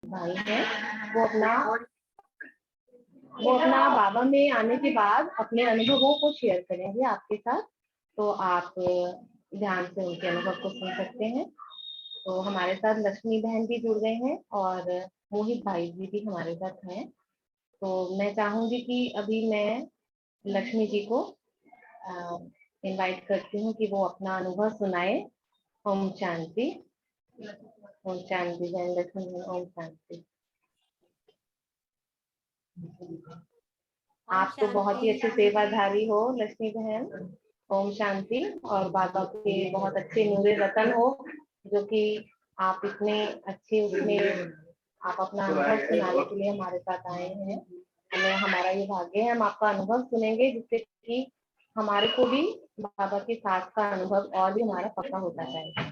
भाई है, वो अपना वो अपना बाबा में आने के बाद अपने अनुभवों को शेयर करेंगे आपके साथ। तो आप ध्यान से उनके अनुभव को सुन सकते हैं। तो हमारे साथ लक्ष्मी बहन भी जुड़ गए हैं और मोहित भाई जी भी हमारे साथ हैं। तो मैं चाहूंगी कि अभी मैं लक्ष्मी जी को इनवाइट करती हूँ कि वो अपना अनुभव सुनाए। ओम शांति। ओम शांति बहन लक्ष्मी बहन, ओम शांति। ओम आप तो बहुत शांति। ही अच्छे सेवाधारी हो लक्ष्मी बहन। ओम शांति। और बाबा के बहुत अच्छे नूरे रतन हो, जो कि आप इतने अच्छे उसमें आप अपना अनुभव सुनाने के लिए हमारे साथ आए हैं। हमें हमारा ये भाग्य है, हम आपका अनुभव सुनेंगे जिससे कि हमारे को भी बाबा के साथ का अनुभव और भी हमारा पक्का होता जाएगा।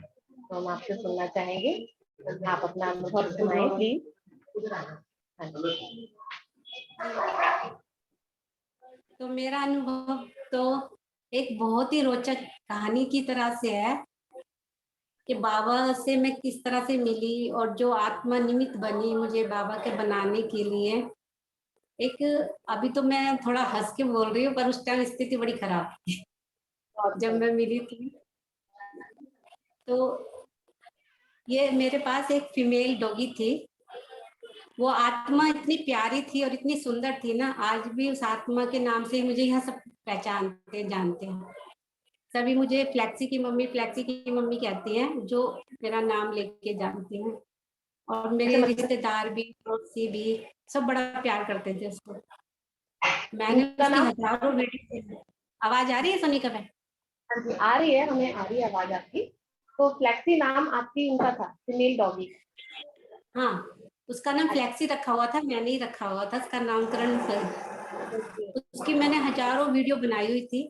तो हम आपसे सुनना चाहेंगे, आप अपना अनुभव सुनाएं प्लीज। हाँ जी। तो मेरा अनुभव तो एक बहुत ही रोचक कहानी की तरह से है कि बाबा से मैं किस तरह से मिली और जो आत्मा निमित्त बनी मुझे बाबा के बनाने के लिए। एक अभी तो मैं थोड़ा हंस के बोल रही हूँ, पर उस टाइम स्थिति बड़ी खराब थी जब मैं मिली थी। तो ये मेरे पास एक फीमेल डॉगी थी। वो आत्मा इतनी प्यारी थी और इतनी सुंदर थी ना, आज भी उस आत्मा के नाम से मुझे यहाँ सब पहचानते जानते हैं। सभी मुझे फ्लैक्सी की मम्मी, फ्लैक्सी की मम्मी कहती हैं, जो मेरा नाम लेके जानती हैं। और अच्छा, मेरे मतलब रिश्तेदार भी, पड़ोसी भी, सब बड़ा प्यार करते थे उसको। मैंने इनका उसकी नाम? हजारों वीडियो। आवाज आ रही है सोनिका बहन? हाँ जी, आ रही है, हमें आ रही है आवाज आपकी। तो फ्लेक्सी नाम आपकी उनका था, फीमेल डॉगी? हाँ, उसका नाम फ्लैक्सी रखा हुआ था, मैंने ही रखा हुआ था उसका नामकरण। उसकी मैंने हजारों वीडियो बनाई हुई थी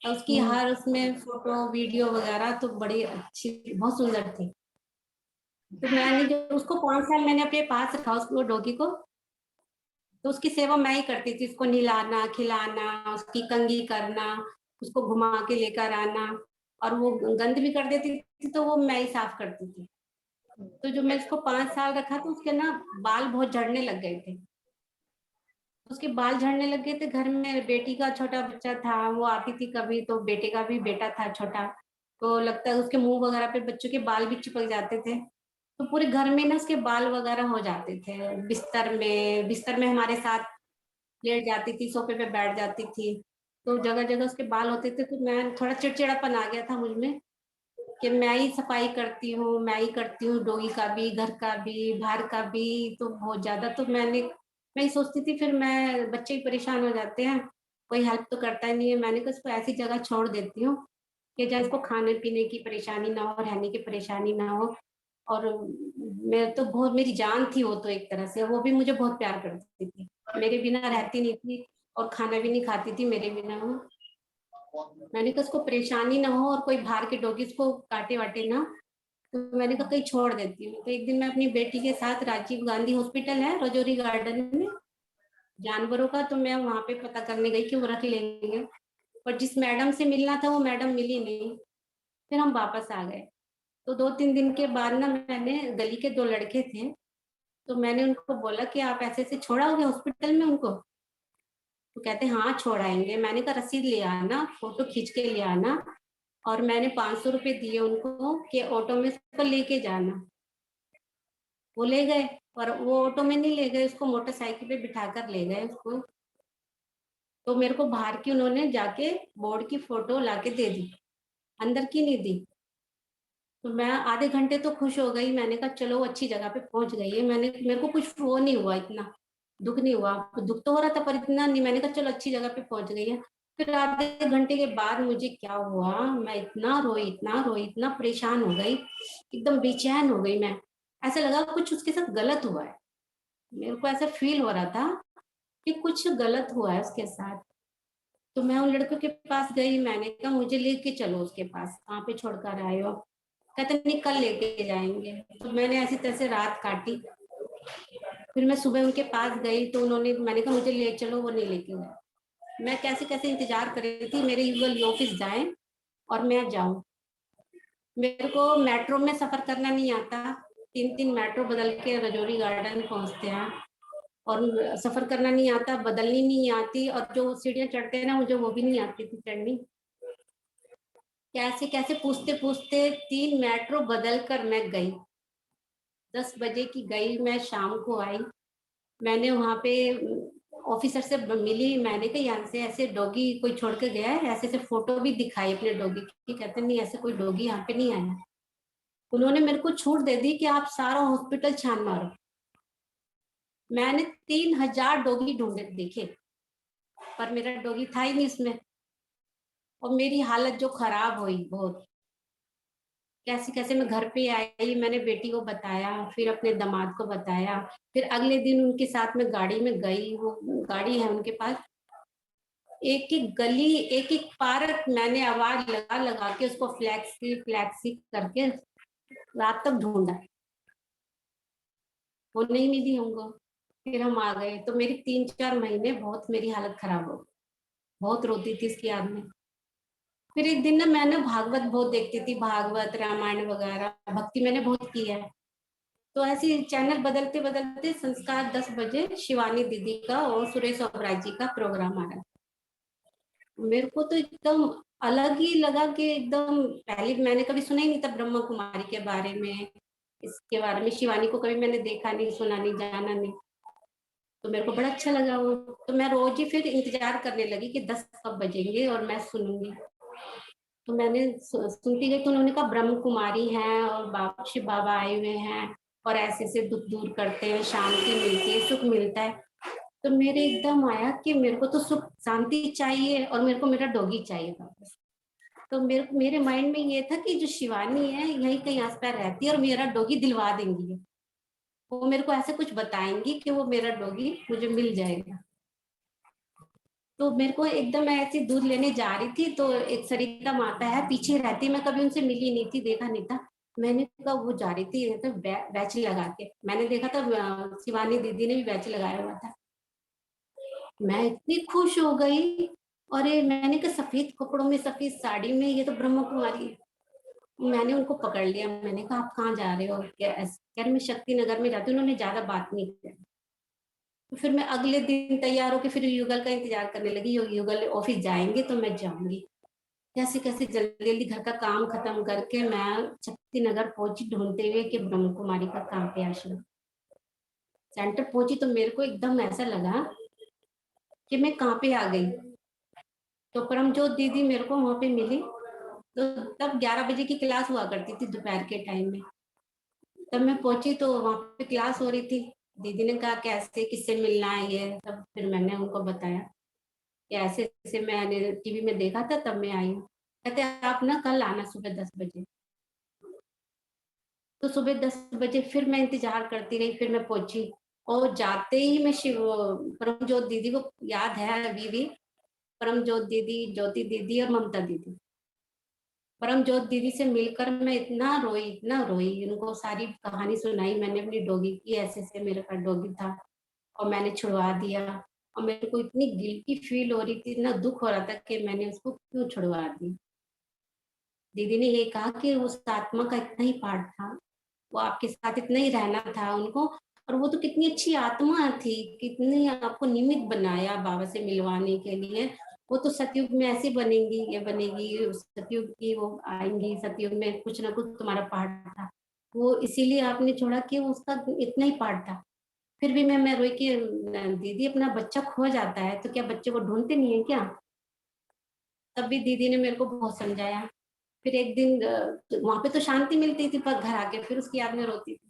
और उसकी हर उसमें फोटो वीडियो वगैरह तो बड़ी अच्छी, बहुत सुंदर थी। तो मैंने जो उसको 5 साल मैंने अपने पास रखा उसको, डॉगी को। तो उसकी सेवा मैं ही करती थी, उसको नहलाना खिलाना, उसकी कंघी करना, उसको घुमा के लेकर आना। और वो गंद भी कर देती थी तो वो मैं ही साफ करती थी। तो जो मैं उसको 5 साल रखा तो उसके ना बाल बहुत झड़ने लग गए थे। उसके बाल झड़ने लग गए थे। घर में बेटी का छोटा बच्चा था, वो आती थी कभी, तो बेटे का भी बेटा था छोटा, तो लगता है उसके मुंह वगैरह पे बच्चों के बाल भी चिपक जाते थे। तो पूरे घर में ना उसके बाल वगैरह हो जाते थे। बिस्तर में हमारे साथ लेट जाती थी, सोफे पे बैठ जाती थी, तो जगह जगह उसके बाल होते थे। तो मैं थोड़ा चिड़चिड़ापन आ गया था मुझ में कि मैं ही सफाई करती हूँ, मैं ही करती हूँ, डोगी का भी, घर का भी, बाहर का भी, तो बहुत ज्यादा। तो मैं ही सोचती थी, फिर मैं, बच्चे ही परेशान हो जाते हैं, कोई हेल्प तो करता ही नहीं है। मैंने कहा इसको ऐसी जगह छोड़ देती हूँ कि जहाँ इसको खाने पीने की परेशानी ना हो, रहने की परेशानी ना हो। और मैं तो बहुत, मेरी जान थी वो तो, एक तरह से वो भी मुझे बहुत प्यार करती थी, मेरे बिना रहती नहीं थी और खाना भी नहीं खाती थी मेरे बिना वो। मैंने कहा उसको परेशानी ना हो और कोई बाहर के डॉगीज को काटे वाटे ना, तो मैंने कहा कहीं छोड़ देती हूँ। तो एक दिन मैं अपनी बेटी के साथ, राजीव गांधी हॉस्पिटल है रजौरी गार्डन में जानवरों का, तो मैं वहां पे पता करने गई कि वो रख लेंगे। पर जिस मैडम से मिलना था वो मैडम मिली नहीं। फिर हम वापस आ गए। तो 2-3 दिन के बाद ना, मैंने, गली के 2 लड़के थे, तो मैंने उनको बोला कि आप ऐसे ऐसे छोड़ाओगे हॉस्पिटल में उनको? तो कहते हाँ छोड़ाएंगे। मैंने कहा रसीद ले आना, फोटो खींच के ले आना। और मैंने 500 रुपए दिए उनको कि ऑटो में उसको लेके जाना। वो ले गए, और वो ऑटो में नहीं ले गए, उसको मोटरसाइकिल पे बिठाकर ले गए उसको। तो मेरे को बाहर की उन्होंने जाके बोर्ड की फोटो लाके दे दी, अंदर की नहीं दी। तो मैं आधे घंटे तो खुश हो गई, मैंने कहा चलो अच्छी जगह पे पहुंच गई है। मेरे को कुछ वो नहीं हुआ, इतना दुख नहीं हुआ। दुख तो हो रहा था पर इतना नहीं। मैंने कहा चलो अच्छी जगह पे पहुंच गई है। फिर आधे घंटे के बाद मुझे क्या हुआ, मैं इतना रोई, इतना रोई, इतना परेशान हो गई, एकदम बेचैन हो गई मैं। ऐसा लगा कुछ उसके साथ गलत हुआ है। मेरे को ऐसा फील हो रहा था कि कुछ गलत हुआ है उसके साथ। तो मैं उन लड़कों के पास गई, मैंने कहा मुझे लेके चलो उसके पास, कहाँ पे छोड़कर आए हो? कहते नहीं कल लेके जाएंगे। तो मैंने ऐसी तरह से रात काटी। फिर मैं सुबह उनके पास गई तो उन्होंने, मैंने कहा मुझे ले चलो, वो नहीं लेके गए। मैं कैसे कैसे इंतजार कर रही थी मेरे युगल ऑफिस जाए और मैं जाऊं। मेरे को मेट्रो में सफर करना नहीं आता, 3-3 मेट्रो बदल के रजौरी गार्डन पहुंचते हैं, और सफर करना नहीं आता, बदलनी नहीं आती, और जो सीढ़ियां चढ़ते हैं ना, मुझे वो भी नहीं आती थी चढ़नी। कैसे कैसे पूछते पूछते 3 मेट्रो बदल कर मैं गई। 10 बजे की गई, मैं शाम को आई। मैंने वहां पे ऑफिसर से मिली, मैंने कहा यहाँ से ऐसे डॉगी कोई छोड़ के गया है, ऐसे ऐसे फोटो भी दिखाई अपने डॉगी की। कहते नहीं, ऐसे कोई डॉगी यहाँ पे नहीं आया। उन्होंने मेरे को छूट दे दी कि आप सारा हॉस्पिटल छान मारो। मैंने 3000 डॉगी ढूंढे देखे, पर मेरा डॉगी था ही नहीं इसमें। और मेरी हालत जो खराब हुई बहुत, कैसे कैसे मैं घर पे आई, मैंने बेटी को बताया, फिर अपने दामाद को बताया, फिर अगले दिन उनके साथ में गाड़ी में गई। वो गाड़ी है उनके पास, एक एक गली, एक एक पार्क मैंने आवाज लगा लगा के उसको फ्लैक्सी फ्लैक्सी करके रात तक ढूंढा, वो नहीं मिली हमको। फिर हम आ गए, तो मेरी 3-4 महीने बहुत मेरी हालत खराब हो गई, बहुत रोती थी इसकी याद में। फिर एक दिन ना, मैंने भागवत बहुत देखती थी, भागवत रामायण वगैरह, भक्ति मैंने बहुत की है। तो ऐसे चैनल बदलते बदलते संस्कार 10 बजे शिवानी दीदी का और सुरेश ओबराय जी का प्रोग्राम आ रहा था। मेरे को तो एकदम अलग ही लगा कि एकदम, पहले मैंने कभी सुना ही नहीं था ब्रह्मा कुमारी के बारे में, इसके बारे में शिवानी को कभी मैंने देखा नहीं, सुना नहीं, जाना नहीं। तो मेरे को बड़ा अच्छा लगा वो। तो मैं रोज ही फिर इंतजार करने लगी कि 10 कब बजेंगे और मैं सुनूंगी। तो मैंने सुनती गई, तो उन्होंने कहा ब्रह्म कुमारी हैं और बाबा शिव बाबा आए हुए हैं, और ऐसे से दुख दूर करते हैं, शांति मिलती है, सुख मिलता है। तो मेरे एकदम आया कि मेरे को तो सुख शांति चाहिए, और मेरे को मेरा डॉगी चाहिए वापस। तो मेरे माइंड में ये था कि जो शिवानी है यही कहीं आस पास रहती है, और मेरा डॉगी दिलवा देंगी, वो मेरे को ऐसे कुछ बताएंगी कि वो मेरा डॉगी मुझे मिल जाएगा। तो मेरे को एकदम, मैं ऐसे दूध लेने जा रही थी, तो एक सरिता माता है पीछे रहती, मैं कभी उनसे मिली नहीं थी, देखा नहीं था। मैंने कहा वो जा रही थी तो बैच लगा के, मैंने देखा था शिवानी दीदी ने भी बैच लगाया हुआ था। मैं इतनी खुश हो गई, और ये मैंने कहा सफेद कपड़ों में, सफेद साड़ी में, ये तो ब्रह्म कुमारी है। मैंने उनको पकड़ लिया, मैंने कहा आप कहाँ जा रहे हो? कह रहे मैं शक्ति नगर में जाती हूँ। उन्होंने ज्यादा बात नहीं की। तो फिर मैं अगले दिन तैयार होकर फिर युगल का इंतजार करने लगी, युगल ऑफिस जाएंगे तो मैं जाऊंगी। कैसे कैसे जल्दी जल्दी घर का काम खत्म करके मैं शक्ति नगर पहुंची, ढूंढते हुए कि ब्रह्म कुमारी का काम पे आश्रम सेंटर पहुंची। तो मेरे को एकदम ऐसा लगा कि मैं कहाँ पे आ गई। तो परमजोत दीदी मेरे को वहां पे मिली। तो तब 11 बजे की क्लास हुआ करती थी दोपहर के टाइम में। तब मैं पहुंची तो वहां पे क्लास हो रही थी। दीदी ने कहा कैसे, किससे मिलना है ये सब। फिर मैंने उनको बताया कि ऐसे ऐसे मैंने टीवी में देखा था, तब मैं आई हूँ। कहते आप ना कल आना सुबह 10 बजे। तो सुबह 10 बजे फिर मैं इंतजार करती रही, फिर मैं पहुंची। और जाते ही मैं शिव परमजोत दीदी को याद है अभी भी, परमजोत दीदी, ज्योति दीदी और ममता दीदी। परमजोत दीदी से मिलकर मैं इतना रोई, इतना रोई। उनको सारी कहानी सुनाई मैंने अपनी डॉगी की, ऐसे ऐसे मेरे पास डॉगी था और मैंने छुड़वा दिया। और मेरे को इतनी गिल्टी फील हो रही थी, इतना दुख हो रहा था कि मैंने उसको क्यों छुड़वा दी। दीदी ने ये कहा कि उस आत्मा का इतना ही पार्ट था, वो आपके साथ इतना ही रहना था उनको। और वो तो कितनी अच्छी आत्मा थी, कितनी आपको निमित्त बनाया बाबा से मिलवाने के लिए। वो तो सतयुग में ऐसे बनेंगी, ये बनेगी, सतयुग की वो आएंगी, सतयुग में कुछ ना कुछ तुम्हारा पार्ट था, वो इसीलिए आपने छोड़ा कि उसका इतना ही पार्ट था। फिर भी मैं रोई कि दीदी अपना बच्चा खो जाता है तो क्या बच्चे को ढूंढते नहीं है क्या? तब भी दीदी ने मेरे को बहुत समझाया। फिर एक दिन वहां पे तो शांति मिलती थी, पर घर आके फिर उसकी याद में रोती थी।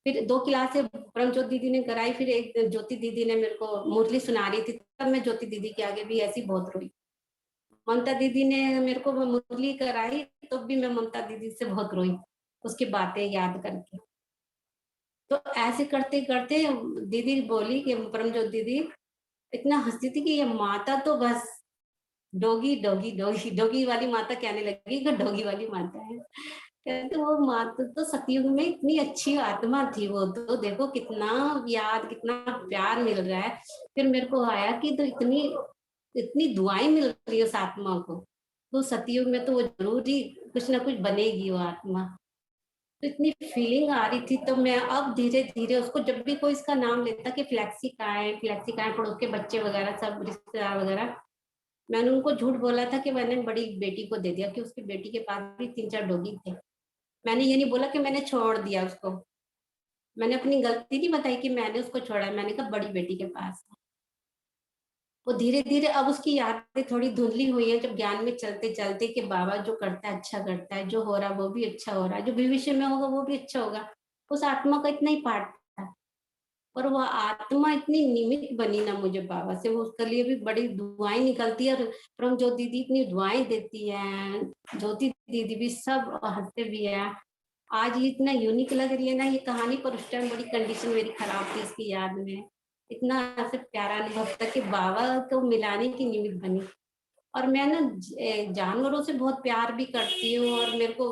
फिर 2 क्लासें परमजोत दीदी ने कराई, फिर एक ज्योति दीदी ने मेरे को मुरली सुना रही थी, तब मैं ज्योति दीदी के आगे भी ऐसी बहुत रोई। ममता दीदी ने मेरे को मुरली कराई, तो भी मैं ममता दीदी से बहुत रोई, उसकी बातें याद करके। तो ऐसे करते करते दीदी बोली कि परमजोत दीदी इतना हंसती थी कि ये माता तो बस डोगी डोगी डोगी डोगी वाली माता कहने लगी कि डोगी वाली माता है। कहते वो माता तो सतयुग में इतनी अच्छी आत्मा थी, वो तो देखो कितना याद, कितना प्यार मिल रहा है। फिर मेरे को आया कि तो इतनी इतनी दुआएं मिल रही है उस आत्मा को, तो सतयुग में तो वो जरूर ही कुछ ना कुछ बनेगी वो आत्मा। तो इतनी फीलिंग आ रही थी। तो मैं अब धीरे धीरे उसको, जब भी कोई इसका नाम लेता कि फ्लैक्सी कहाँ है, फ्लैक्सी कहाँ है, पड़ोस के बच्चे वगैरह सब रिश्तेदार वगैरह, मैंने उनको झूठ बोला था कि मैंने बड़ी बेटी को दे दिया, कि उसकी बेटी के पास भी 3-4 डॉगी थे। मैंने ये नहीं बोला कि मैंने छोड़ दिया उसको। मैंने अपनी गलती नहीं बताई कि मैंने उसको छोड़ा है, मैंने कहा बड़ी बेटी के पास है। वो धीरे धीरे अब उसकी यादें थोड़ी धुंधली हुई है, जब ज्ञान में चलते चलते कि बाबा जो करता है अच्छा करता है, जो हो रहा है वो भी अच्छा हो रहा है, जो भविष्य में होगा वो भी अच्छा होगा। उस आत्मा का इतना ही पार्ट था। और वो आत्मा इतनी निमित्त बनी ना मुझे बाबा से, वो उसके लिए भी बड़ी दुआएं निकलती है। और परम ज्योति दीदी इतनी दुआएं देती है, ज्योति दीदी भी सब हंसते भी है। आज ये इतना यूनिक लग रही है ना ये कहानी, पर उस टाइम बड़ी कंडीशन मेरी खराब थी इसकी याद में। इतना ऐसे प्यारा अनुभव था कि बाबा को मिलाने की निमित्त बनी। और मैं ना जानवरों से बहुत प्यार भी करती हूँ, और मेरे को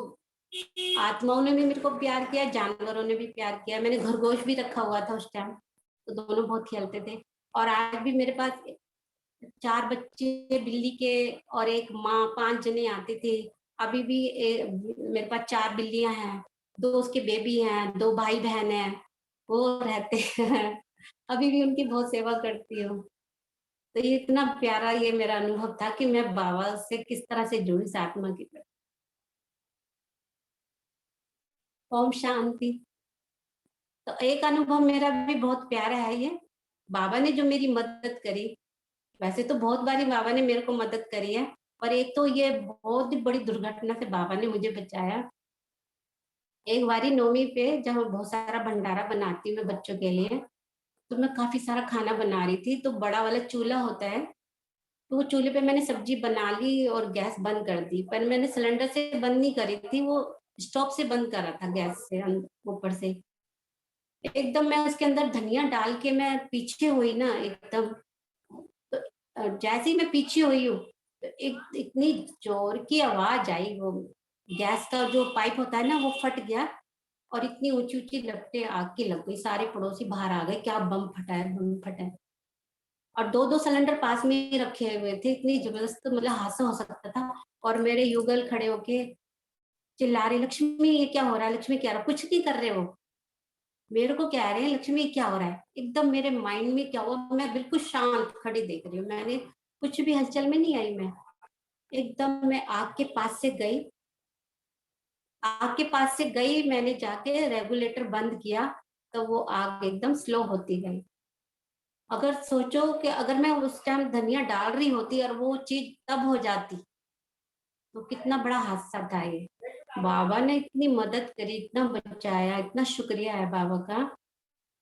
आत्माओं ने भी मेरे को प्यार किया, जानवरों ने भी प्यार किया। मैंने खरगोश भी रखा हुआ था उस टाइम, तो दोनों बहुत खेलते थे। और आज भी मेरे पास 4 बच्चे बिल्ली के, और एक माँ, 5 जने आते थे। अभी भी मेरे पास 4 बिल्लियां हैं, 2 उसके बेबी हैं, 2 भाई बहन हैं, वो रहते हैं। अभी भी उनकी बहुत सेवा करती हूँ। तो ये इतना प्यारा ये मेरा अनुभव था कि मैं बाबा से किस तरह से जुड़ी इस आत्मा की तरह। ओम शांति। तो एक अनुभव मेरा भी बहुत प्यारा है ये। बाबा ने जो मेरी मदद करी, वैसे तो बहुत बारी बाबा ने मेरे को मदद करी है, पर एक तो ये बहुत ही बड़ी दुर्घटना से बाबा ने मुझे बचाया। एक बारी नौमी पे जब मैं बहुत सारा भंडारा बनाती हूँ मैं बच्चों के लिए, तो मैं काफी सारा खाना बना रही थी। तो बड़ा वाला चूल्हा होता है, तो वो चूल्हे पे मैंने सब्जी बना ली और गैस बंद कर दी, पर मैंने सिलेंडर से बंद नहीं करी थी, वो स्टोव से बंद करा था, गैस से ऊपर से। एकदम मैं उसके अंदर धनिया डाल के मैं पीछे हुई ना एकदम। तो जैसे ही मैं पीछे हुई हूँ, तो एक इतनी जोर की आवाज आई, वो गैस का जो पाइप होता है ना वो फट गया, और इतनी ऊंची ऊंची लपटें आग की लग गई। सारे पड़ोसी बाहर आ गए, क्या बम फटा है, बम फटा है। और 2-2 सिलेंडर पास में ही रखे हुए थे, इतनी जबरदस्त मतलब हादसा हो सकता था। और मेरे युगल खड़े होके चिल्ला रहे, लक्ष्मी ये क्या हो रहा है, लक्ष्मी क्या हो रहा है, कुछ नहीं कर रहे वो, मेरे को कह रहे हैं लक्ष्मी क्या हो रहा है। एकदम मेरे माइंड में क्या हुआ, मैं बिल्कुल शांत खड़ी देख रही हूँ, मैंने कुछ भी हलचल में नहीं आई। मैं एकदम मैं आग के पास से गई, आग के पास से गई, मैंने जाके रेगुलेटर बंद किया, तो वो आग एकदम स्लो होती गई। अगर सोचो कि अगर मैं उस टाइम धनिया डाल रही होती और वो चीज तब हो जाती, तो कितना बड़ा हादसा था ये। बाबा ने इतनी मदद करी, इतना बचाया, इतना शुक्रिया है बाबा का,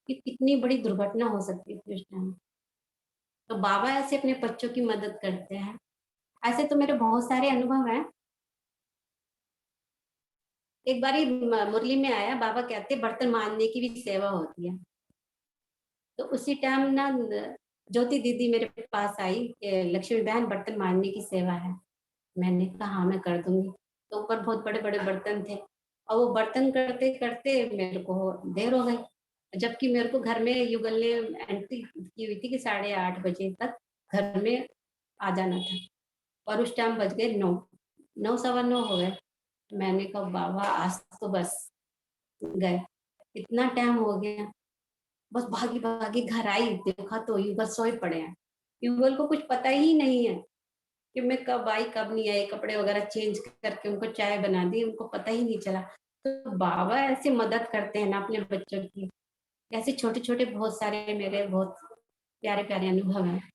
कि कितनी बड़ी दुर्घटना हो सकती थी उस टाइम। तो बाबा ऐसे अपने बच्चों की मदद करते हैं। ऐसे तो मेरे बहुत सारे अनुभव हैं। एक बारी मुरली में आया, बाबा कहते बर्तन मांजने की भी सेवा होती है। तो उसी टाइम ना ज्योति दीदी मेरे पास आई कि लक्ष्मी बहन बर्तन मांजने की सेवा है। मैंने कहा हाँ मैं कर दूंगी। तो ऊपर बहुत बड़े बड़े बर्तन थे, और वो बर्तन करते करते मेरे को देर हो गई, जबकि मेरे को घर में युगल ने एंट्री की हुई थी कि 8:30 बजे तक घर में आ जाना था। और उस टाइम बज गए 9, 9:15 हो गए। मैंने कहा बाबा आज तो बस गए, इतना टाइम हो गया। बस भागी भागी घर आई, देखा तो युगल सोए पड़े हैं। युगल को कुछ पता ही नहीं है कि मैं कब आई कब नहीं आई। कपड़े वगैरह चेंज करके उनको चाय बना दी, उनको पता ही नहीं चला। तो बाबा ऐसे मदद करते हैं ना अपने बच्चों की। ऐसे छोटे छोटे बहुत सारे मेरे बहुत प्यारे प्यारे अनुभव हैं।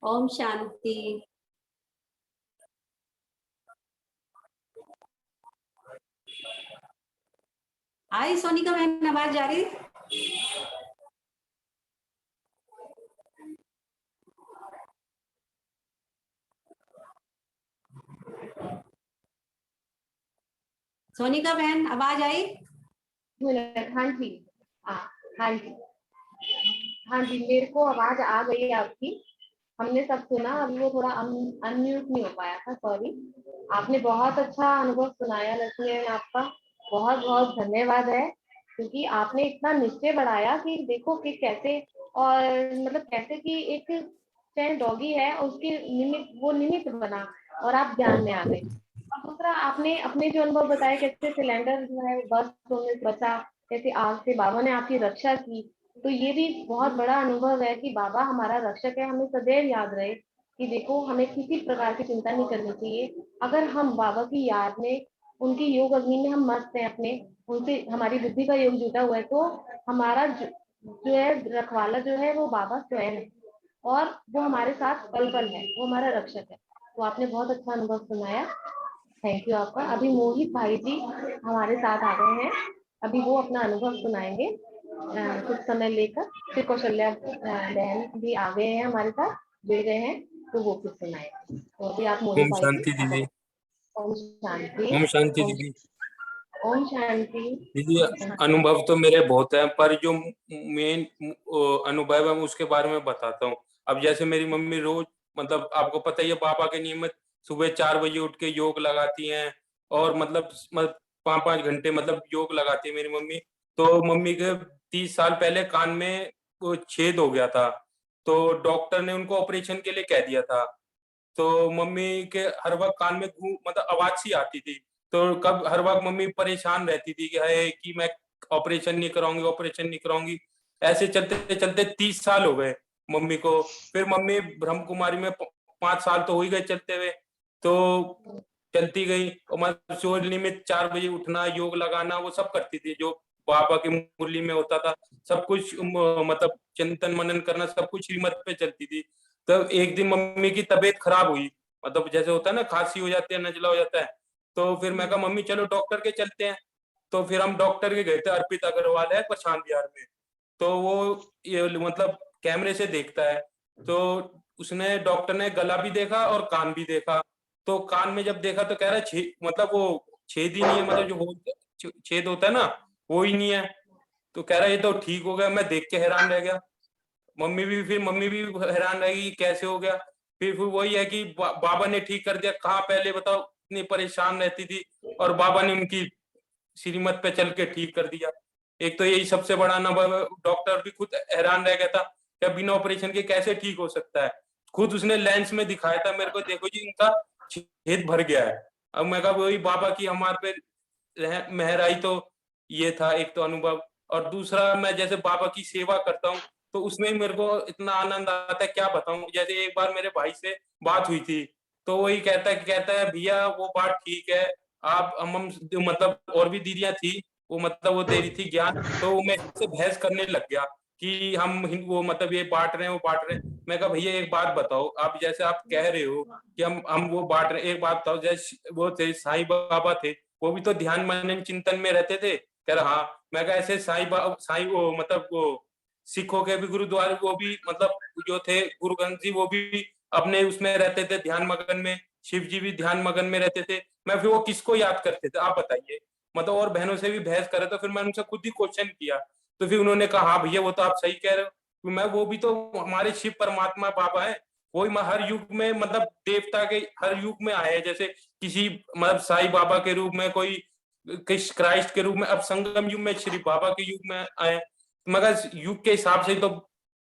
ओम शांति। आई सोनिका बहन, आवाज जा रही? सोनिका बहन आवाज आई? हाँ जी। हाँ। हाँ जी। हाँ जी, मेरे को आवाज आ गई है आपकी। हमने सब सुना, अभी वो थोड़ा अनम्यूट नहीं हो पाया था, सॉरी। आपने बहुत अच्छा अनुभव सुनाया लक्ष्मी बहन, आपका बहुत बहुत धन्यवाद है। क्योंकि आपने इतना निश्चय बढ़ाया कि देखो कि कैसे, और मतलब कैसे कि एक चाहे डॉगी है उसके निमित्त, वो निमित्त बना और आप ध्यान में आ गए। और दूसरा आपने अपने जो अनुभव बताए कैसे सिलेंडर जो है बस्ट होने से बचा, कैसे आग से बाबा ने आपकी रक्षा की, तो ये भी बहुत बड़ा अनुभव है कि बाबा हमारा रक्षक है। हमें सदैव याद रहे कि देखो हमें किसी प्रकार की चिंता नहीं करनी चाहिए। अगर हम बाबा की याद में, उनकी योग अग्नि में हम मस्त हैं अपने, उनसे हमारी बुद्धि का योग जुटा हुआ है, तो हमारा जो है रखवाला जो है वो बाबा स्वयं है, और वो हमारे साथ पल पल है, वो हमारा रक्षक है। तो आपने बहुत अच्छा अनुभव सुनाया, थैंक यू आपका। अभी मोहित भाई जी हमारे साथ आ गए हैं, अभी वो अपना अनुभव सुनाएंगे कुछ समय लेकर। फिर कौशल्या बहन भी आ गए हैं हमारे साथ, जुड़ गए हैं, तो वो कुछ सुनाएंगे। तो अभी आप मोहित ओम भाई जी शांति आप। दीदी। ओम शांति। ओम शांति ओम दीदी। ओम शांति। दीदी अनुभव तो मेरे बहुत हैं, पर जो मेन अनुभव है उसके बारे में बताता हूँ। अब जैसे मेरी मम्मी रोज, मतलब आपको पता ही है, बाबा के नियमित सुबह 4 बजे उठ के योग लगाती हैं, और मतलब 5-5 घंटे मतलब योग लगाती है मेरी मम्मी। तो मम्मी के 30 साल पहले कान में वो छेद हो गया था, तो डॉक्टर ने उनको ऑपरेशन के लिए कह दिया था। तो मम्मी के हर वक्त कान में मतलब आवाज सी आती थी। तो कब हर वक्त मम्मी परेशान रहती थी कि है कि मैं ऑपरेशन नहीं कराऊंगी, ऑपरेशन नहीं कराऊंगी। ऐसे चलते चलते 30 साल हो गए मम्मी को। फिर मम्मी ब्रह्म कुमारी में 5 साल तो हो ही गए चलते हुए। तो चलती गई, और मतलब सूर्य निमित्त 4 बजे उठना, योग लगाना, वो सब करती थी जो बाबा की मुरली में होता था। सब कुछ मतलब चिंतन मनन करना, सब कुछ श्रीमत पे चलती थी। तब एक दिन मम्मी की तबीयत खराब हुई, मतलब जैसे होता है ना, खांसी हो जाती है, नजला हो जाता है। तो फिर मैं कहा मम्मी चलो डॉक्टर के चलते हैं। तो फिर हम डॉक्टर के गए थे, अर्पित अग्रवाल है प्रशांत बिहार में। तो वो ये मतलब कैमरे से देखता है। तो उसने, डॉक्टर ने गला भी देखा और कान भी देखा। तो कान में जब देखा तो कह रहा है मतलब वो छेद ही नहीं है, मतलब जो छेद होता है ना, वो ही नहीं है। तो कह रहा है ये तो ठीक हो गया। मैं देख के हैरान रह गया। मम्मी भी हैरान रहेगी कैसे हो गया। फिर वही है कि बाबा ने ठीक कर दिया। कहाँ पहले बताओ इतनी परेशान रहती थी, और बाबा ने उनकी श्रीमत पे चल के ठीक कर दिया। एक तो यही सबसे बड़ा अनुभव है। डॉक्टर भी खुद हैरान रह गया था कि बिना ऑपरेशन के कैसे ठीक हो सकता है। खुद उसने लेंस में दिखाया था मेरे को, देखो जी इनका छेद भर गया है। अब मैं कहा वही बाबा की हमारे पे मेहर आई। तो ये था एक तो अनुभव। और दूसरा, मैं जैसे बाबा की सेवा करता हूँ, तो उसमें मेरे को इतना आनंद आता है क्या बताऊं। जैसे एक बार मेरे भाई से बात हुई थी, तो वही कहता है भैया वो बात ठीक है। आप हम मतलब और भी दीदियां थी, वो मतलब वो दे रही थी ज्ञान। तो मैं इससे बहस करने लग गया कि हम वो मतलब ये बांट रहे हैं, वो बांट रहे हैं। मैं कहा भैया एक बात बताओ, आप जैसे आप कह रहे हो कि हम वो बांट रहे हैं, एक बात बताओ। जैसे वो थे साईं बाबा थे, वो भी तो ध्यान मनन चिंतन में रहते थे। कह रहा हाँ। मैं कहा ऐसे साईं वो मतलब वो सिखों के भी गुरुद्वारे, वो भी मतलब जो थे गुरु ग्रंथ जी, वो भी अपने उसमें रहते थे ध्यान मगन में। शिव जी भी ध्यान मगन में रहते थे। मैं फिर वो किसको याद करते थे आप बताइए। मतलब और बहनों से भी बहस करे, तो फिर मैंने उनसे खुद ही क्वेश्चन किया। तो फिर उन्होंने कहा हाँ भैया वो तो आप सही कह रहे हो। तो मैं वो भी तो हमारे शिव परमात्मा बाबा है। वही हर युग में मतलब देवता के हर युग में आए हैं। जैसे किसी मतलब साईं बाबा के रूप में, कोई किस क्राइस्ट के रूप में, अब संगम युग में श्री बाबा के युग में आए। मगर युग के हिसाब से तो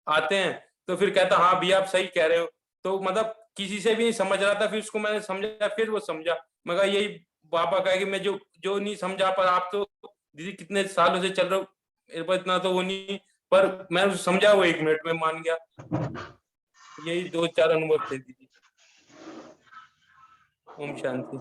आते हैं। तो फिर कहता हाँ भैया आप सही कह रहे हो। तो मतलब किसी से भी नहीं समझ रहा था, फिर उसको मैंने समझा, फिर वो समझा। मगर यही बाबा का है कि मैं जो जो नहीं समझा, पर आप तो दीदी कितने सालों से चल रहे हो, मेरे पास इतना तो वो नहीं, पर मैं उसे समझा, वो 1 मिनट में मान गया। यही 2-4 अनुभव थे दीदी। ओम शांति।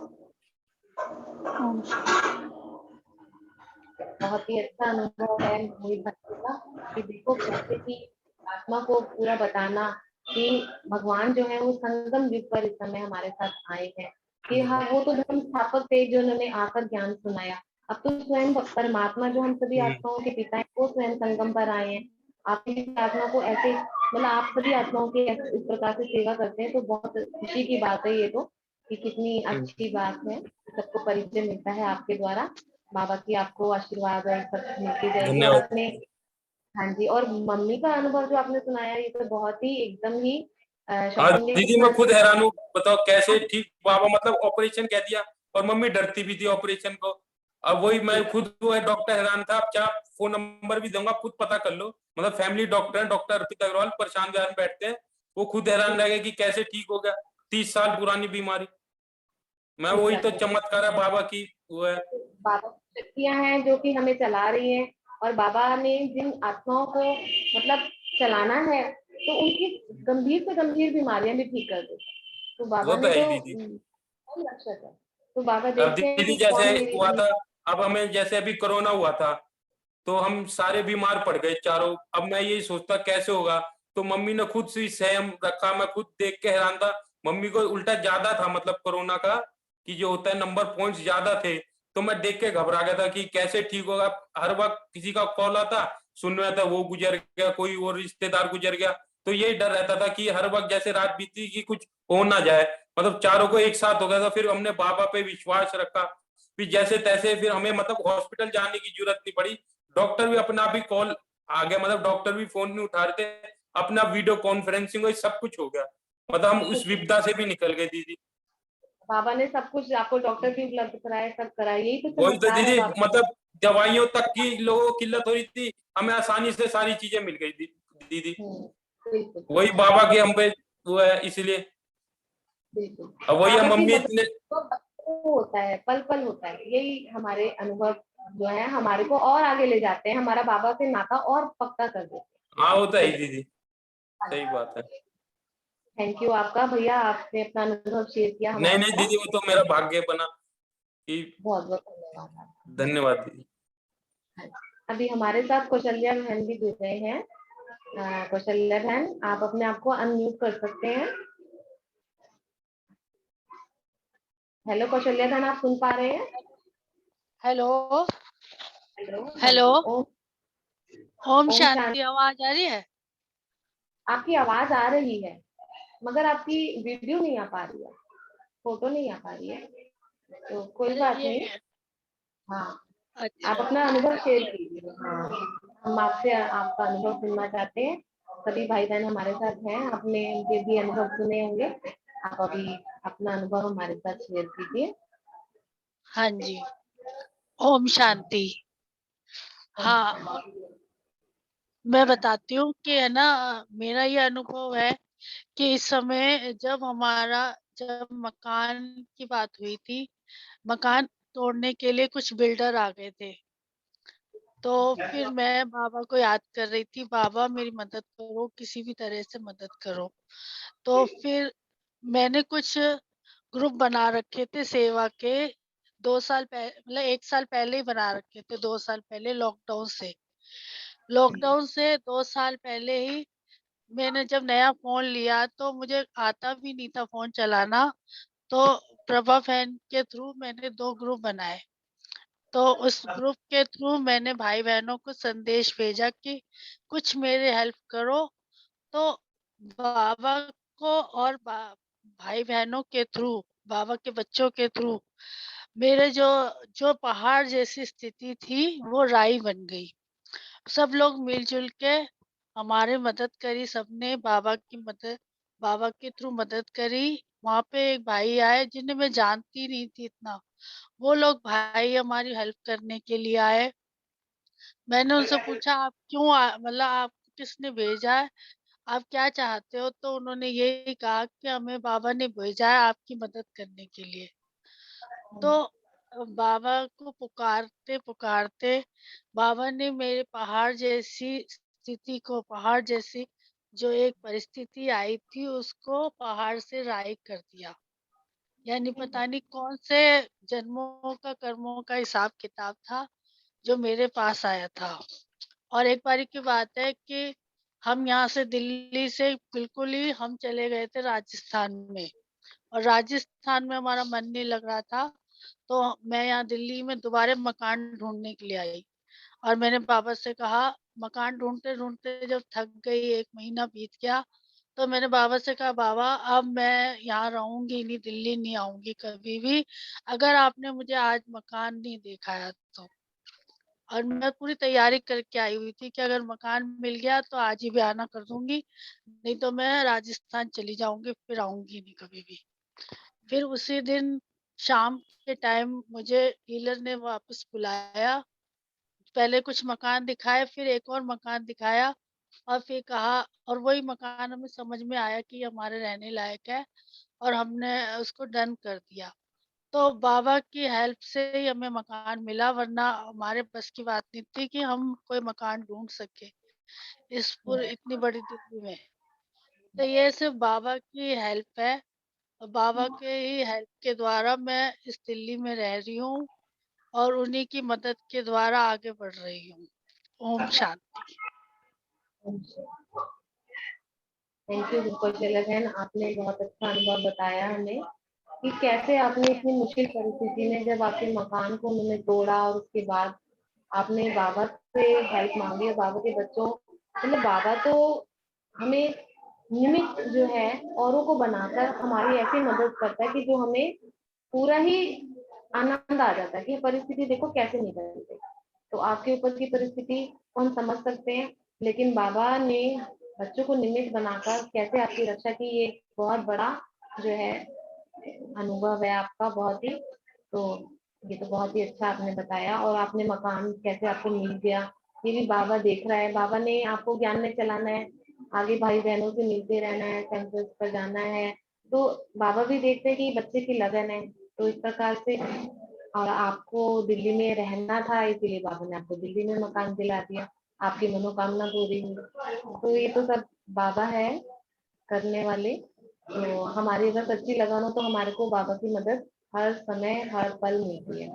बहुत ही अच्छा अनुभव है मोहित भाई का, कि देखो कैसे कि आत्मा को पूरा बताना कि भगवान जो है वो संगम युग पर इस समय हमारे साथ आए हैं। कि हाँ वो तो धर्म स्थापक थे जो उन्होंने आकर ज्ञान सुनाया। अब तो स्वयं परमात्मा जो हम सभी आत्माओं के पिता हैं, वो स्वयं संगम पर आए हैं। आप इस आत्मा को ऐसे, मतलब आप सभी आत्माओं की इस प्रकार से सेवा करते हैं, तो बहुत खुशी की बात है ये तो, कि कितनी अच्छी बात है। सबको परिचय मिलता है आपके द्वारा। बाबा की आपको आशीर्वाद है, सब मिलती जाएगी। और धन्यवाद। आपने, हाँ जी, और मम्मी का अनुभव जो आपने सुनाया, ये तो बहुत ही एकदम ही हाँ शॉकिंग है। दीदी मैं खुद हैरान हूँ, बताओ कैसे ठीक बाबा, मतलब ऑपरेशन कह दिया। और मम्मी डरती भी थी ऑपरेशन को। अब वही मैं खुद, वो है डॉक्टर हैरान था। अब क्या फोन नंबर भी दूंगा, खुद पता कर लो। मतलब फैमिली डॉक्टर है, डॉक्टर अर्पित अग्रवाल प्रशांत विहार में बैठते हैं। वो खुद हैरान रह गए कि कैसे ठीक हो गया, 30 साल पुरानी बीमारी। मैं वही तो Exactly. चमत्कार है बाबा की वो है। बाबा की शक्तियां हैं जो कि हमें चला रही हैं, और बाबा ने जिन आत्माओं को मतलब चलाना है तो उनकी गंभीर से गंभीर बीमारियां भी ठीक कर दे। तो बाबा वो तो ने है ही तो दीदी। कौन रक्षक है। तो बाबा अब देखते हैं दीदी कि जैसे कौन मेरी हुआ था, अब हमें जैसे अभी कोरोना हुआ था तो हम सारे बीमार पड़ गए चारों। अब मैं यही सोचता कैसे होगा, तो मम्मी ने खुद से संयम रखा, मैं खुद देख के हैरान था। मम्मी को उल्टा ज्यादा था मतलब कोरोना का, कि जो होता है नंबर पॉइंट्स ज्यादा थे। तो मैं देख के घबरा गया था कि कैसे ठीक होगा। हर वक्त किसी का कॉल आता, सुन रहा था वो गुजर गया, कोई और रिश्तेदार गुजर गया, तो यही डर रहता था कि हर वक्त जैसे रात बीती कि कुछ हो ना जाए। मतलब चारों को एक साथ हो गया था। फिर हमने बाबा पे विश्वास रखा, फिर जैसे तैसे फिर हमें मतलब हॉस्पिटल जाने की जरूरत नहीं पड़ी। डॉक्टर भी अपना भी कॉल आ गया, मतलब डॉक्टर भी फोन नहीं उठा रहे थे, अपना वीडियो कॉन्फ्रेंसिंग हुई, सब कुछ हो गया। मतलब हम उस विपदा से भी निकल गए दीदी। बाबा ने सब कुछ आपको, डॉक्टर भी उपलब्ध कराए, सब कराए, यही तो वही तो चमत्कार है दीदी, बाबा। मतलब दवाइयों तक की लोगों को किल्लत हो रही थी, हमें आसानी से सारी चीजें मिल गई दीदी। बिल्कुल वही बाबा के हम पे वो है, इसलिए बिल्कुल। अब वही है बाबा की मम्मी मदद इतने। तो होता है, पल पल होता है, यही हमारे अनुभव जो है हमारे को और आगे ले जाते हैं, हमारा बाबा से नाता और पक्का कर देते हाँ वो तो है ही हैं। दीदी, सही बात है। थैंक यू आपका भैया, आपने अपना अनुभव शेयर किया नहीं हमारे नहीं साथ। दीदी, वो तो मेरा भाग्य बना कि। बहुत बहुत धन्यवाद आपका। धन्यवाद दीदी। अभी हमारे साथ कौशल्या बहन भी जुड़ गए हैं। कौशल्या बहन, आप अपने आप को अनम्यूट कर सकते हैं। हेलो कौशल्या बहन, आप सुन पा रहे हैं? हेलो। हेलो, हाँ हेलो। जी। ओम ओम ओम शांति, शांति। आवाज आ रही है? आपकी आवाज आ रही है, मगर आपकी वीडियो नहीं आ पा रही है, फोटो नहीं आ पा रही है, तो कोई अरे बात ये नहीं। हाँ, आप अच्छा। अपना अनुभव शेयर कीजिए। हाँ, हम आपसे आपका अनुभव सुनना चाहते हैं। सभी भाई बहन हमारे साथ हैं, आपने उनके भी अनुभव सुने होंगे। आप अभी अपना अनुभव हमारे साथ शेयर कीजिए। हाँ जी। ओम शांति। ओम हाँ, शांति। मैं बताती हूँ कि है ना, मेरा ये अनुभव है कि इस समय जब मकान की बात हुई थी, मकान तोड़ने के लिए कुछ बिल्डर आ गए थे। तो फिर मैं बाबा को याद कर रही थी, बाबा मेरी मदद करो, किसी भी तरह से मदद करो। तो फिर मैंने कुछ ग्रुप बना रखे थे सेवा के। 2 साल मतलब 1 साल पहले ही बना रखे थे, 2 साल पहले लॉकडाउन से। लॉकडाउन से 2 साल पहले ही मैंने जब नया फ़ोन लिया तो मुझे आता भी नहीं था फ़ोन चलाना, तो प्रभा बहन के थ्रू मैंने 2 ग्रुप बनाए। तो उस ग्रुप के थ्रू मैंने भाई-बहनों को संदेश भेजा कि कुछ मेरे हेल्प करो। तो बाबा को और भाई-बहनों के थ्रू, बाबा के बच्चों के थ्रू मेरे जो जो पहाड़ जैसी स्थिति थी, वो राई बन गई। सब लोग मिल-जुल के हमारी मदद करी, सबने बाबा के थ्रू मदद करी। वहाँ पे एक भाई आए जिन्हें मैं जानती नहीं थी इतना। वो लोग भाई हमारी हेल्प करने के लिए आए। मैंने उनसे पूछा, आप क्यों मतलब आपको किसने भेजा है? आप क्या चाहते हो? तो उन्होंने यही कहा कि हमें बाबा ने भेजा है आपकी मदद करने के लिए। तो बाबा को पुकारते-पुकारते बाबा ने मेरे पहाड़ जैसी स्थिति को, पहाड़ जैसी जो एक परिस्थिति आई थी, उसको पहाड़ से राई कर दिया। यानी पता नहीं कौन से जन्मों का, कर्मों का हिसाब-किताब था, जो मेरे पास आया था। और एक बारी की बात है कि हम यहाँ से दिल्ली से बिल्कुल ही हम चले गए थे राजस्थान में, और राजस्थान में हमारा मन नहीं लग रहा था, तो मैं यहाँ दिल्ली में दोबारा मकान ढूँढने के लिए आई। और मैंने बाबा से कहा, मकान ढूँढते-ढूँढते जब थक गई, 1 महीना बीत गया, तो मैंने बाबा से कहा, बाबा अब मैं यहाँ रहूँगी नहीं, दिल्ली नहीं आऊँगी कभी भी, अगर आपने मुझे आज मकान नहीं दिखाया तो। और मैं पूरी तैयारी करके आई हुई थी कि अगर मकान मिल गया तो आज ही बयाना कर दूँगी, नहीं तो मैं राजस्थान चली जाऊँगी, फिर आऊँगी नहीं कभी भी। फिर उसी दिन शाम के टाइम मुझे डीलर ने वापस बुलाया। पहले कुछ मकान दिखाए, फिर एक और मकान दिखाया, और फिर कहा, और वही मकान हमें समझ में आया कि ये हमारे रहने लायक है, और हमने उसको डन कर दिया। तो बाबा की हेल्प से ही हमें मकान मिला, वरना हमारे बस की बात नहीं थी कि हम कोई मकान ढूंढ सके इस पूरी इतनी बड़ी दिल्ली में। तो ये सिर्फ बाबा की हेल्प है, और बाबा के ही हेल्प के द्वारा मैं इस दिल्ली में रह रही हूँ और उन्हीं की मदद के द्वारा आगे बढ़ रही हूँ। ओम शांति। थैंक यू कौशल्या बहन, आपने बहुत अच्छा अनुभव बताया हमें कि कैसे आपने इतनी मुश्किल परिस्थिति में जब आपके मकान को उन्होंने तोड़ा और उसके बाद आपने बाबा से हेल्प मांगी, और बाबा के बच्चों मतलब बाबा तो हमें निमित्त जो है औरों को बनाकर हमारी ऐसी मदद करता है कि जो हमें पूरा ही आनंद आ जाता है कि परिस्थिति देखो कैसे निकल गई। तो आपके ऊपर की परिस्थिति को हम समझ सकते हैं, लेकिन बाबा ने बच्चों को निमित्त बनाकर कैसे आपकी रक्षा की, ये बहुत बड़ा जो है अनुभव है आपका, बहुत ही। तो ये तो बहुत ही अच्छा आपने बताया, और आपने मकान कैसे आपको मिल गया ये भी बाबा देख रहा है। बाबा ने आपको ज्ञान में चलाना है, आगे भाई बहनों से मिलते रहना है, टेम्पल्स पर जाना है। तो बाबा भी देखते हैं कि बच्चे की लगन है, तो इस प्रकार से। और आपको दिल्ली में रहना था, इसीलिए बाबा ने आपको दिल्ली में मकान दिला दिया, आपकी मनोकामना पूरी हुई। तो ये तो सब बाबा है करने वाले। तो हमारी अगर सच्ची लगन हो तो हमारे को बाबा की मदद हर समय हर पल मिलती है।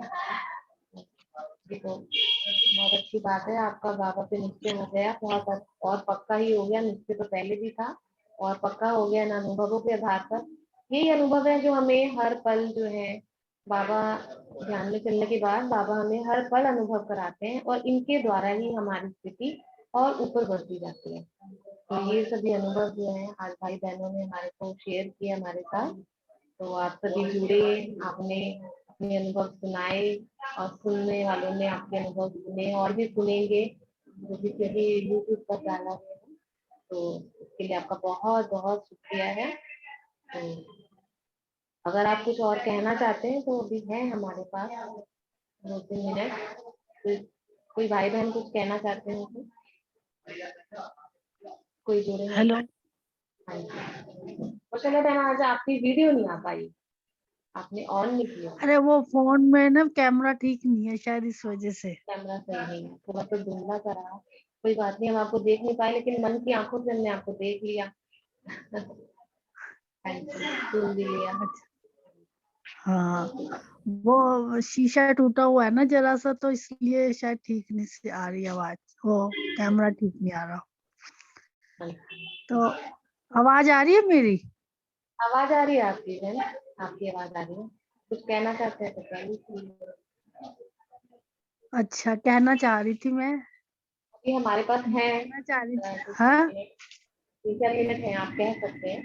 ये तो बहुत अच्छी बात है, आपका बाबा पे निश्चय हो गया, बहुत और पक्का ही हो गया। निश्चय तो पहले भी था और पक्का हो गया इन अनुभवों के आधार पर। यही अनुभव है जो हमें हर पल जो है बाबा ध्यान में चलने के बाद बाबा हमें हर पल अनुभव कराते हैं, और इनके द्वारा ही हमारी स्थिति और ऊपर बढ़ती जाती है। तो ये सभी अनुभव जो है आज भाई बहनों ने हमारे को शेयर किए हमारे साथ। तो आप सभी जुड़े, आपने अपने अनुभव सुनाए, और सुनने वालों ने आपके अनुभव सुने और भी सुनेंगे, जो भी क्योंकि यूट्यूब पर डाला है। तो इसके लिए आपका बहुत बहुत शुक्रिया है। तो अगर आप कुछ और कहना चाहते हैं तो अभी है हमारे पास 2-3 मिनट। कोई भाई बहन कुछ कहना चाहते हैं तो कोई जुड़े हैं? हेलो। हाँ जी। और चलो बहन, आज आपकी वीडियो नहीं आ पाई, आपने ऑन नहीं किया, अरे वो फोन में ना कैमरा ठीक नहीं है, शायद इस वजह से। कैमरा सही नहीं है, थोड़ा तो धुंधला सा रहा। कोई बात नहीं, हम आपको देख नहीं पाए, लेकिन मन की आंखों से हमने आपको देख लिया। हाँ जी, सुन भी लिया। अच्छा। हाँ, वो शीशा टूटा हुआ है ना जरा सा, तो इसलिए शायद ठीक नहीं से आ रही आवाज, वो कैमरा ठीक नहीं आ रहा। तो आवाज आ रही है मेरी? आवाज आ रही है आपकी बहन, आपकी आवाज आ रही है। कुछ कहना चाहते हैं तो कह लीजिए। अच्छा, कहना चाह रही थी मैं, अभी हमारे पास है कहना चाह रही थी। 3-4 हाँ मिनट, 3-4 मिनट है, आप कह सकते हैं।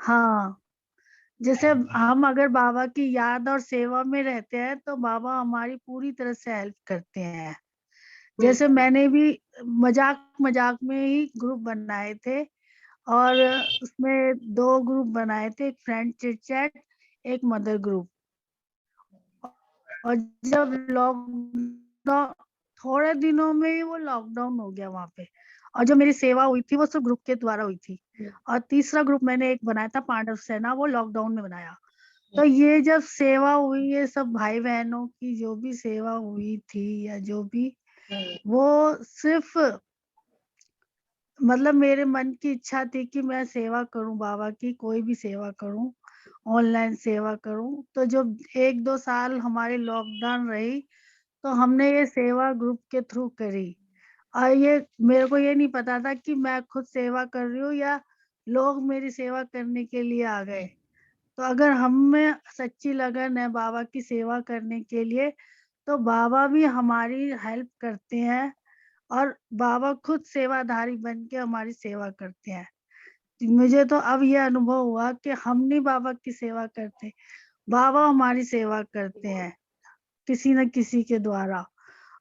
हाँ, जैसे हम अगर बाबा की याद और सेवा में रहते हैं तो बाबा हमारी पूरी तरह से हेल्प करते हैं। जैसे मैंने भी मजाक मजाक में ही ग्रुप बनाए थे, और उसमें 2 ग्रुप बनाए थे, एक फ्रेंड चिट चैट, एक मदर ग्रुप। और जब लॉकडाउन, थोड़े दिनों में ही वो लॉकडाउन हो गया वहां पे, और जो मेरी सेवा हुई थी वो सिर्फ ग्रुप के द्वारा हुई थी। और तीसरा ग्रुप मैंने एक बनाया था पांडव सेना, वो लॉकडाउन में बनाया। तो ये जब सेवा हुई, ये सब भाई बहनों की जो भी सेवा हुई थी या जो भी, वो सिर्फ मतलब मेरे मन की इच्छा थी कि मैं सेवा करूं, बाबा की कोई भी सेवा करूं, ऑनलाइन सेवा करूं। तो जब 1-2 साल हमारी लॉकडाउन रही, तो हमने ये सेवा ग्रुप के थ्रू करी। और ये मेरे को ये नहीं पता था कि मैं खुद सेवा कर रही हूँ या लोग मेरी सेवा करने के लिए आ गए। तो अगर हम में सच्ची लगन है बाबा की सेवा करने के लिए, तो बाबा भी हमारी हेल्प करते हैं, और बाबा खुद सेवाधारी बन के हमारी सेवा करते हैं। मुझे तो अब ये अनुभव हुआ कि हम नहीं बाबा की सेवा करते, बाबा हमारी सेवा करते हैं किसी न किसी के द्वारा।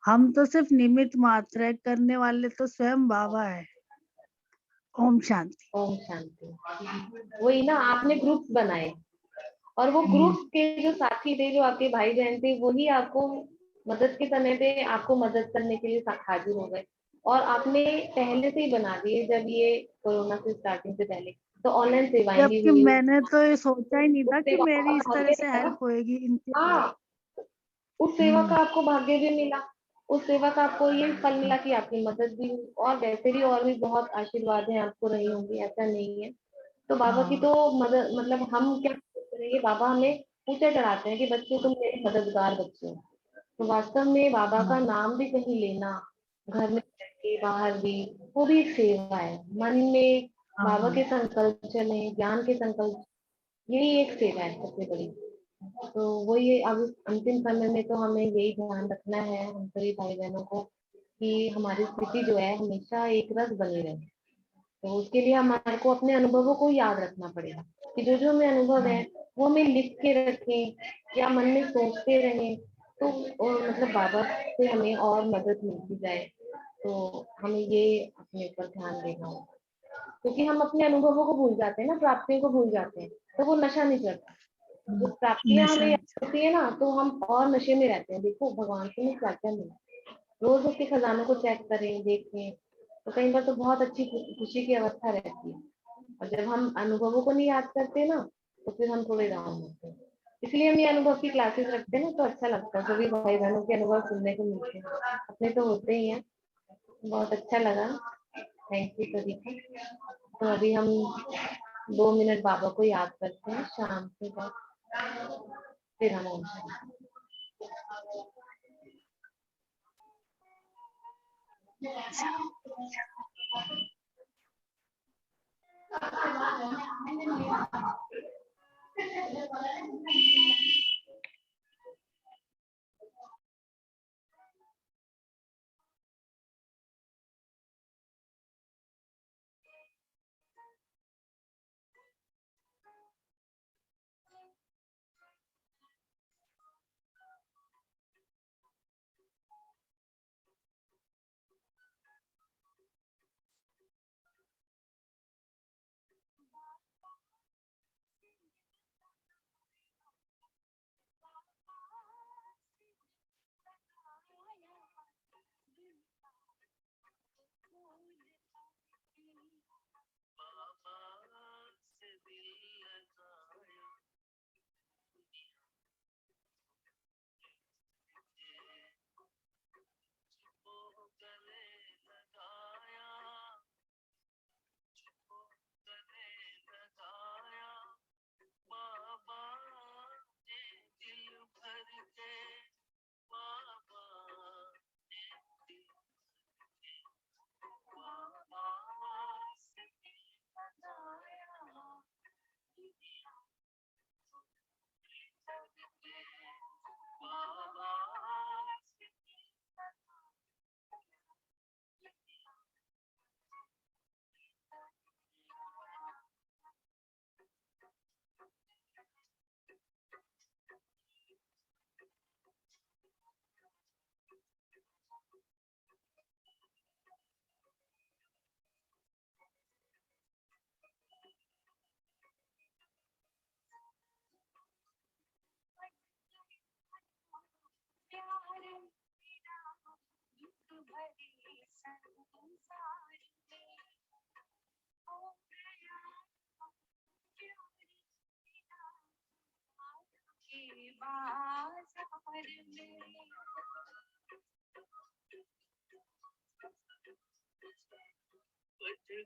हम तो सिर्फ निमित्त मात्र है, करने वाले तो स्वयं बाबा है। ओम शांति। ओम शांति। वही ना, आपने ग्रुप्स बनाए, और वो ग्रुप्स के जो साथी थे, जो आपके भाई बहन थे, वही आपको मदद के समय पे आपको मदद करने के लिए हाजिर हो गए। और आपने पहले से ही बना दिए, जब ये कोरोना से स्टार्टिंग से पहले तो ऑनलाइन सेवाएं भी जबकि हुई। मैंने तो ये सोचा ही नहीं उस था कि सेवा का मेरी इस तरह भाग्य से है ना। हेल्प होएगी इनके लिए। हाँ, उस सेवा का हम्म। आपको भाग्य भी मिला, उस सेवा का आपको ये फल मिला कि आपकी मदद भी हुई, और वैसे भी और भी बहुत आशीर्वाद है आपको रही होंगी, ऐसा नहीं है। तो बाबा की हाँ। तो मदद, मतलब हम क्या करेंगे, बाबा हमें ऊंचे चढ़ाते हैं कि बच्चे तुम मेरे मददगार बच्चे हो। तो वास्तव में बाबा का हम्म। नाम भी कहीं लेना, घर में रह के बाहर भी, वो भी एक सेवा है। मन में बाबा हाँ। के संकल्प चले, ज्ञान के संकल्प, यही एक सेवा है सबसे बड़ी। तो वो ये अब अंतिम समय में तो हमें यही ध्यान रखना है हम सभी भाई बहनों को, कि हमारी स्थिति जो है हमेशा एक रस बनी रहे। तो उसके लिए हमारे को अपने अनुभवों को याद रखना पड़ेगा, कि जो जो हमें अनुभव है वो हमें लिख के रखें या मन में सोचते रहें। तो मतलब बाबा से हमें और मदद मिलती जाए। तो हमें ये अपने ऊपर ध्यान देना होगा, क्योंकि हम अपने अनुभवों को भूल जाते हैं ना, प्राप्तियों को भूल जाते हैं, तो वो नशा नहीं चढ़ता। जो प्राप्तियां नशा हमें नहीं। याद होती है ना, तो हम और नशे में रहते हैं। देखो भगवान से हमें क्या क्या मिला, रोज उसके खजानों को चेक करें, देखें, तो कई बार तो बहुत अच्छी खुशी की अवस्था रहती है। और जब हम अनुभवों को नहीं याद करते ना, तो फिर हम थोड़े डाउन होते हैं। इसलिए हम ये अनुभव की क्लासेस रखते हैं ना, तो अच्छा लगता है, सभी भाई बहनों के अनुभव सुनने को मिलते हैं, अपने तो होते ही हैं। बहुत अच्छा लगा, थैंक यू सभी को। तो अभी हम 2 मिनट बाबा को याद करते हैं शाम के बाद, फिर हम ओम शांति।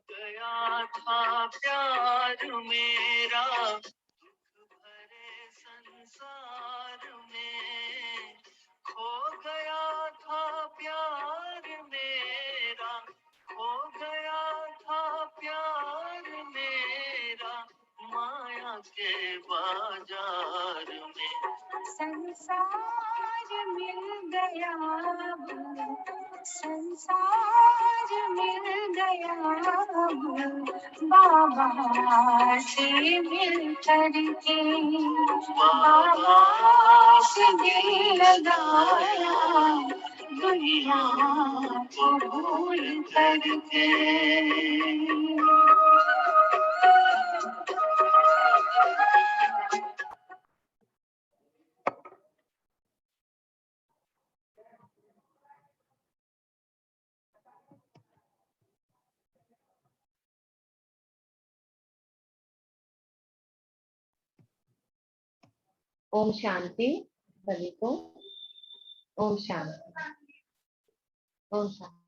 गया था प्यार मेरा भरे संसार में, खो गया था प्यार मेरा, खो गया था प्यार मेरा, माया के बाजार में। संसार मिल गया, संसार मिल गया, बाबा से मिल करके, बाबा से दिल लगाया, दुनिया को भूल करके। ओम शांति सभी को। ओम शांति। ओम शांति।